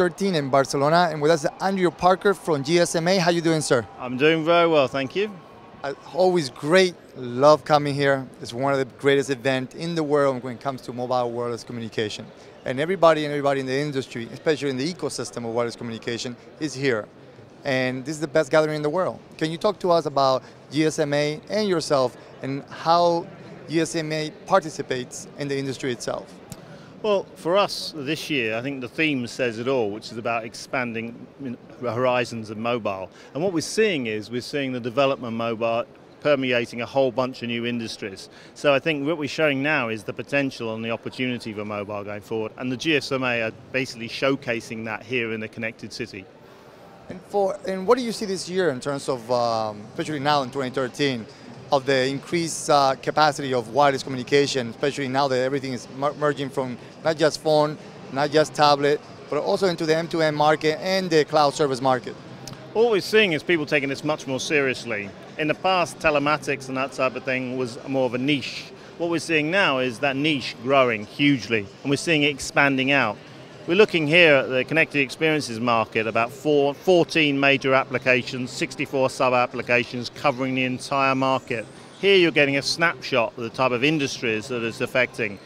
13 in Barcelona, and with us is Andrew Parker from GSMA. How you doing, sir? I'm doing very well, thank you. Always great. Love coming here. It's one of the greatest events in the world when it comes to mobile wireless communication. And everybody in the industry, especially in the ecosystem of wireless communication, is here. And this is the best gathering in the world. Can you talk to us about GSMA and yourself and how GSMA participates in the industry itself? Well, for us this year, I think the theme says it all, which is about expanding horizons of mobile. And what we're seeing the development of mobile permeating a whole bunch of new industries. So I think what we're showing now is the potential and the opportunity for mobile going forward. And the GSMA are basically showcasing that here in the connected city. And what do you see this year in terms of, especially now in 2013, of the increased capacity of wireless communication, especially now that everything is merging from not just phone, not just tablet, but also into the M2M market and the cloud service market? What we're seeing is people taking this much more seriously. In the past, telematics and that type of thing was more of a niche. What we're seeing now is that niche growing hugely, and we're seeing it expanding out. We're looking here at the connected experiences market, about 14 major applications, 64 sub-applications covering the entire market. Here you're getting a snapshot of the type of industries that it's affecting.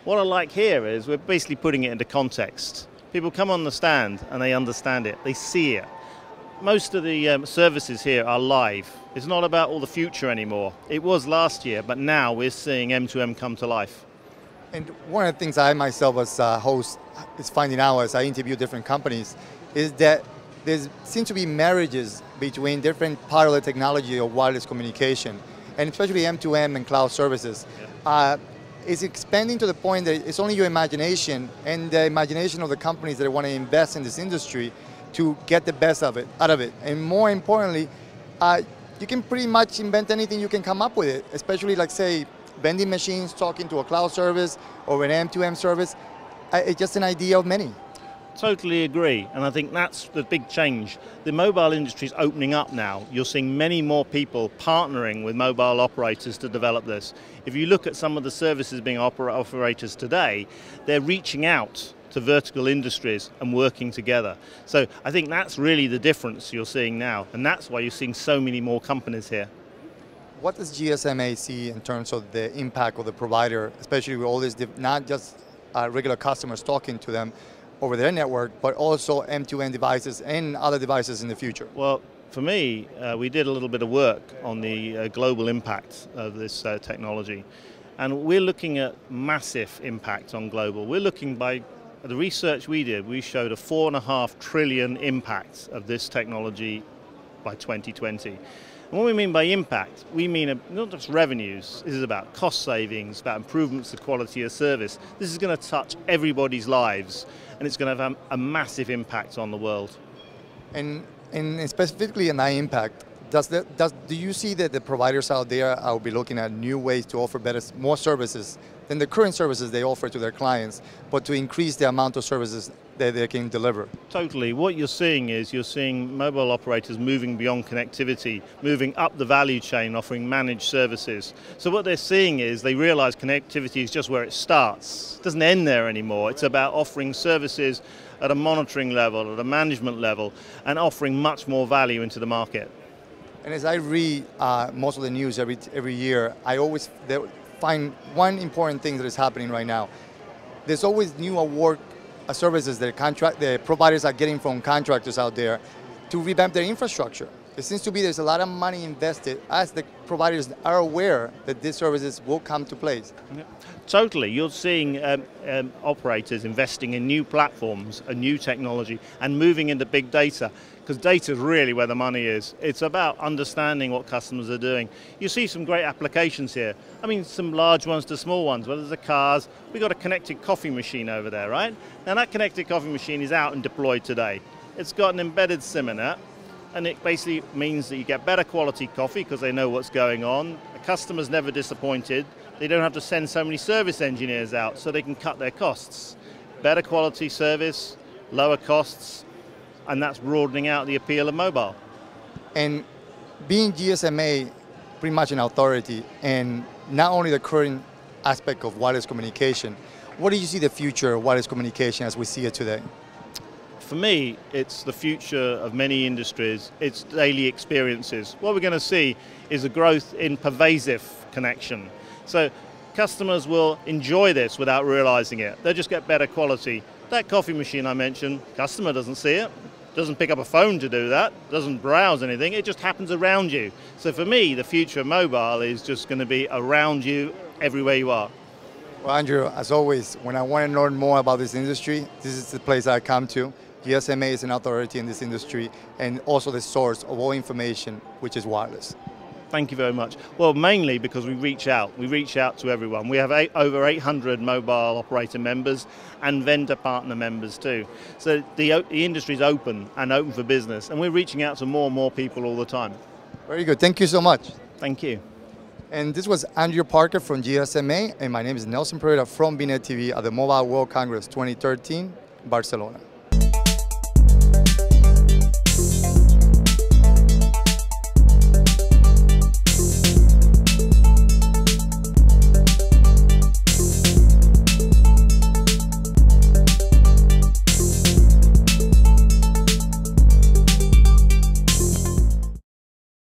What I like here is we're basically putting it into context. People come on the stand and they understand it, they see it. Most of the services here are live. It's not about all the future anymore. It was last year, but now we're seeing M2M come to life. And one of the things I myself as a host is finding out as I interview different companies is that there seems to be marriages between different part of the technology of wireless communication, and especially M2M and cloud services. Yeah. It's expanding to the point that it's only your imagination and the imagination of the companies that want to invest in this industry to get the best out of it. And more importantly, you can pretty much invent anything you can come up with it, especially like say, vending machines talking to a cloud service or an M2M service. It's just an idea of many. Totally agree, and I think that's the big change. The mobile industry is opening up now. You're seeing many more people partnering with mobile operators to develop this. If you look at some of the services being operators today, they're reaching out to vertical industries and working together. So I think that's really the difference you're seeing now, and that's why you're seeing so many more companies here. What does GSMA see in terms of the impact of the provider, especially with all these, not just regular customers talking to them over their network, but also M2M devices and other devices in the future? Well, for me, we did a little bit of work on the global impact of this technology. And we're looking at massive impact on global. We're looking by the research we did, we showed a $4.5 trillion impact of this technology by 2020. And what we mean by impact, we mean not just revenues. This is about cost savings, about improvements to quality of service. This is going to touch everybody's lives, and it's going to have a massive impact on the world. And specifically in that impact, do you see that the providers out there will be looking at new ways to offer more services than the current services they offer to their clients, but to increase the amount of services that they can deliver? Totally. What you're seeing is you're seeing mobile operators moving beyond connectivity, moving up the value chain, offering managed services. So what they're seeing is they realize connectivity is just where it starts. It doesn't end there anymore. It's about offering services at a monitoring level, at a management level, and offering much more value into the market. And as I read most of the news every year, I always find one important thing that is happening right now. There's always new award services that the providers are getting from contractors out there to revamp their infrastructure. It seems to be there's a lot of money invested as the providers are aware that these services will come to place. Yeah. Totally. You're seeing operators investing in new platforms, a new technology, and moving into big data, because data is really where the money is. It's about understanding what customers are doing. You see some great applications here. I mean, some large ones to small ones, whether it's the cars. We've got a connected coffee machine over there, right? Now that connected coffee machine is out and deployed today. It's got an embedded SIM in it, and it basically means that you get better quality coffee because they know what's going on. The customer's never disappointed. They don't have to send so many service engineers out, so they can cut their costs. Better quality service, lower costs, and that's broadening out the appeal of mobile. And being GSMA pretty much an authority, and not only the current aspect of wireless communication, what do you see the future of wireless communication as we see it today? for me, it's the future of many industries. It's daily experiences. What we're going to see is a growth in pervasive connection. So customers will enjoy this without realizing it. They'll just get better quality. That coffee machine I mentioned, customer doesn't see it, doesn't pick up a phone to do that, doesn't browse anything, it just happens around you. So for me, the future of mobile is just going to be around you, everywhere you are. Well, Andrew, as always, when I want to learn more about this industry, this is the place I come to. GSMA is an authority in this industry and also the source of all information, which is wireless. Thank you very much. Well, mainly because we reach out. We reach out to everyone. We have over 800 mobile operator members and vendor partner members too. So the industry is open and open for business, and we're reaching out to more and more people all the time. Very good. Thank you so much. Thank you. And this was Andrew Parker from GSMA, and my name is Nelson Pereira from bnetTV at the Mobile World Congress 2013, Barcelona.